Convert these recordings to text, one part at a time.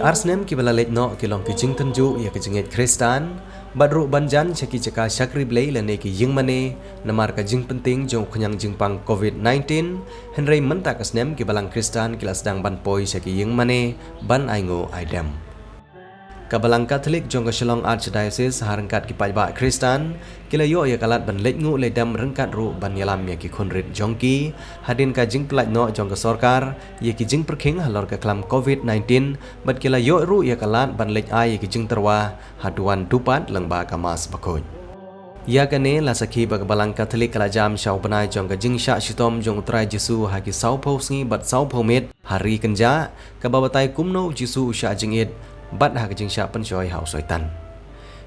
arsnem ki bala no ki long ki jing tanju ya ki jinget Kristan badru banjan chaki chaka syakri blei lane ki jing mane namar ka jing penting jong khanyang jing pang COVID-19 henrei mentak asnem ki balang Kristan ki lasdang ban poi chaki jing mane ban aingo aidem ka Balang Katholik jong ka Shillong Archdiocese harangkat ki pajba Kristan kila yo ya kalat ban letngu ledam rengkat ru ban yalam ya ki khunrit jongki hadin ka jing pelaj no jong ka sorkar ya ki jing perkhing halor ka klam COVID-19 bat kila yo ru ya kalat ban lej ai ya ki jing terwa haduan dupat lengba ka mas bakoj Iaka ne la sakhi bag Balang Katholik kala jam shau banai jong ka jing sha shitom jong trai Jesu ha ki sau pho sngi bat sau pho met hari kenja ka babatai kumno Jesu sha jingit bat ha jing sha pen choi hau soitan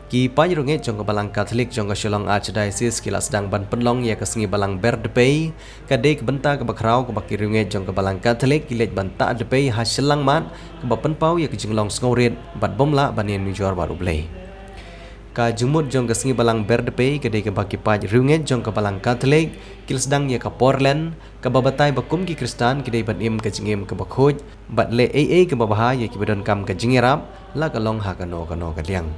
ki pa Riewngeit jong ka Balang Katholik jong ka Shillong Archdiocese ki Sdang ban penlong ya ka sngi Balang ber Dpei ka dek benta ka bakrau ka baki Riewngeit jong ka Balang Katholik ki lej banta Dpei ha Shillang mat ka ba penpau ya ka jinglong sngorit bat bomla banien mijor baru blei ka jumut jong ka sngi Balang ber Dpei ka dek ka baki pa Riewngeit jong ka Balang Katholik ki Sdang ya ka Portland ka babatai bakum ki Kristan ki dei ban im ka jingim ka bakhoj bat le AA ka babaha ya ki badon kam ka jingirap la ka long ha ka no ka liang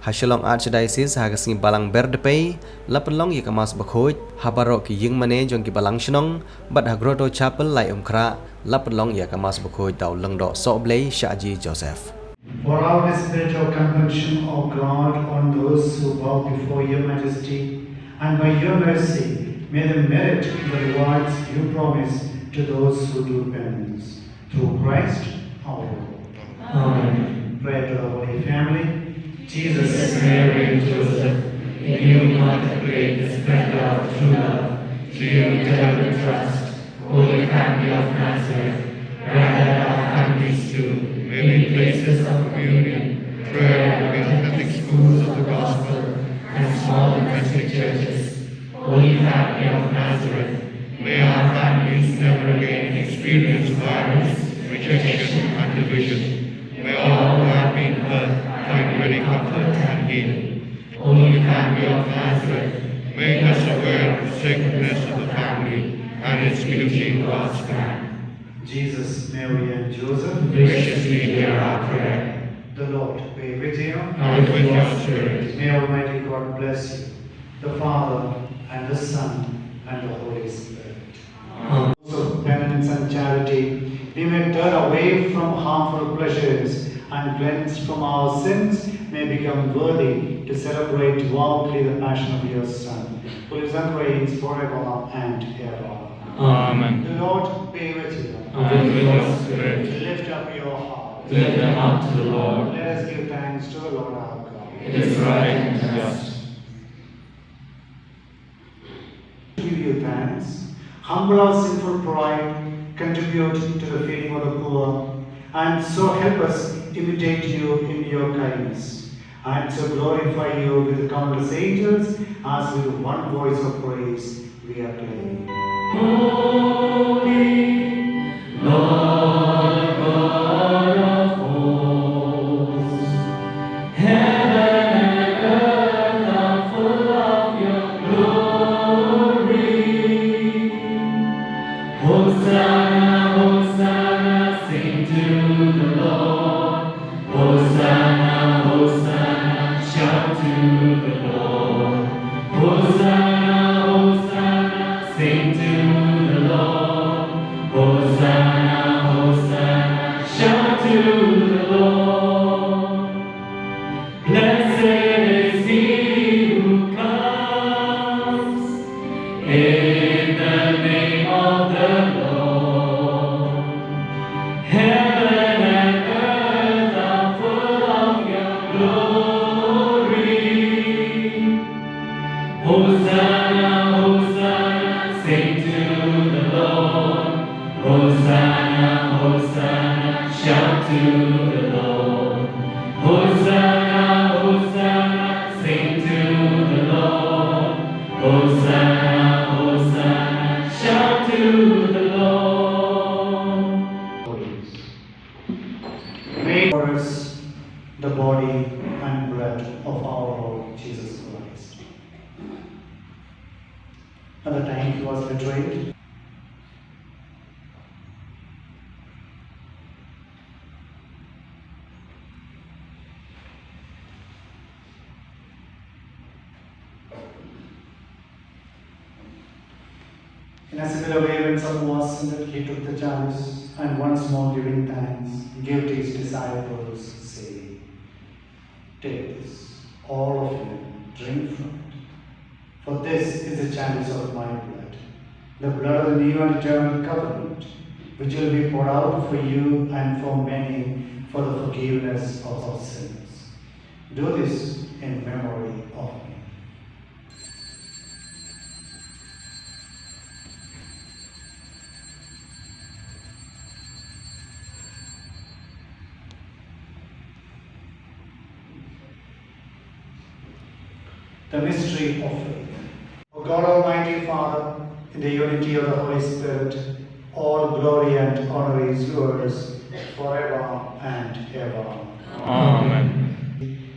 ha Shillong Archdiocese ha ka sngi Balang ber Dpei la penlong ya ka mas bakhoj ha barok ki ying mane jong ki Balang shnong bat ha groto chapel lai khra la penlong ya ka mas bakhoj tau lengdo so blei Shaji Joseph. For our spirit of compassion, O God, on those who bow before your majesty, and by your mercy, may them merit the rewards you promise to those who do penance. Through Christ our Lord. Amen. Pray to the Holy Family. Jesus, Mary, and Joseph, in you contemplate the splendor of true love. To you dare we trust. Holy Family of Nazareth, grant that our families too may be places of communion, prayer, and Catholic schools of the gospel, and small domestic churches. Holy Family of Nazareth, may our families never again experience violence, rejection, and division. May all who have been hurt find ready comfort and healing. Holy Family of Nazareth, make us aware of the sacredness of the family and its beauty in God's plan. Jesus, Mary, and Joseph, Graciously hear our prayer. the Lord be with you. And with your spirit. May Almighty God bless you, the Father, and the Son, and the Holy Spirit. Amen. Also, penance and charity, we may turn away from harmful pleasures and cleansed from our sins, may become worthy to celebrate devoutly the passion of your Son, who lives and reigns forever and ever. Amen. The Lord be with you. And with your spirit. Lift up your heart. Lift them up to the Lord. Let us give thanks to the Lord our God. It is right and just. Give you thanks. Humble our sinful pride, contribute to the feeding of the poor, and so help us imitate you in your kindness, and so glorify you with countless angels, as with one voice of praise we acclaim. Holy Lord God of hosts, heaven and earth are full of your glory. Hosanna, Hosanna, sing to the Lord. Hosanna, Hosanna, shout to the Lord. Hosanna, Hosanna, sing to the Lord. Hosanna, Hosanna, shout to the Lord. Blessed is he who comes in the name of the Lord. Heaven and earth are full of your glory. Hosanna, Hosanna, sing to the Lord. Hosanna, Hosanna, shout to the Lord. Hosanna, Hosanna, sing to the Lord. Hosanna, Hosanna, shout to the Lord. May for us the body and blood of our Lord Jesus Christ. At the time he was betrayed, In a similar way, when some was ascended, he took the chalice, and once more giving thanks, gave to his disciples, saying, "Take this, all of you, drink from it. For this is the chalice of my blood, the blood of the new and eternal covenant, which will be poured out for you and for many for the forgiveness of sins. Do this in memory of me." The mystery of faith. O God Almighty Father, in the unity of the Holy Spirit, all glory and honor is yours forever and ever. Amen.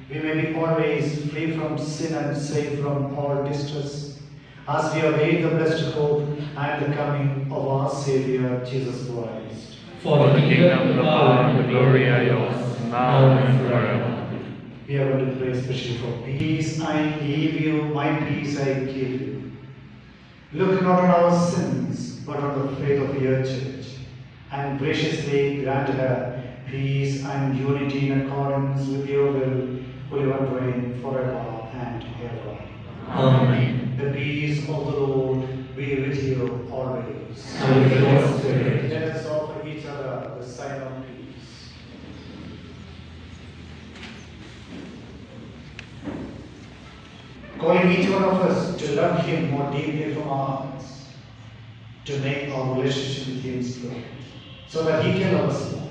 We may be always free from sin and safe from all distress, as we await the blessed hope and the coming of our Saviour Jesus Christ. For the kingdom, the power, and the glory are yours, now and forever. We are going to pray especially for peace. I leave you, my peace I give you. Look not on our sins, but on the faith of your church, and graciously grant her peace and unity in accordance with your will, who live and reign forever and ever. Amen. The peace of the Lord be with you always. And with your spirit. Let us offer each other the sign of peace. Calling each one of us to love Him more deeply from our hearts, to make our relationship with Him strong, so that He can love us more.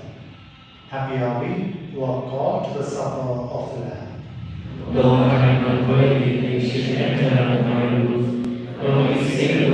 Happy are we who are called to the supper of the Lamb. Lord, I am not worthy that you should enter under my roof, but only say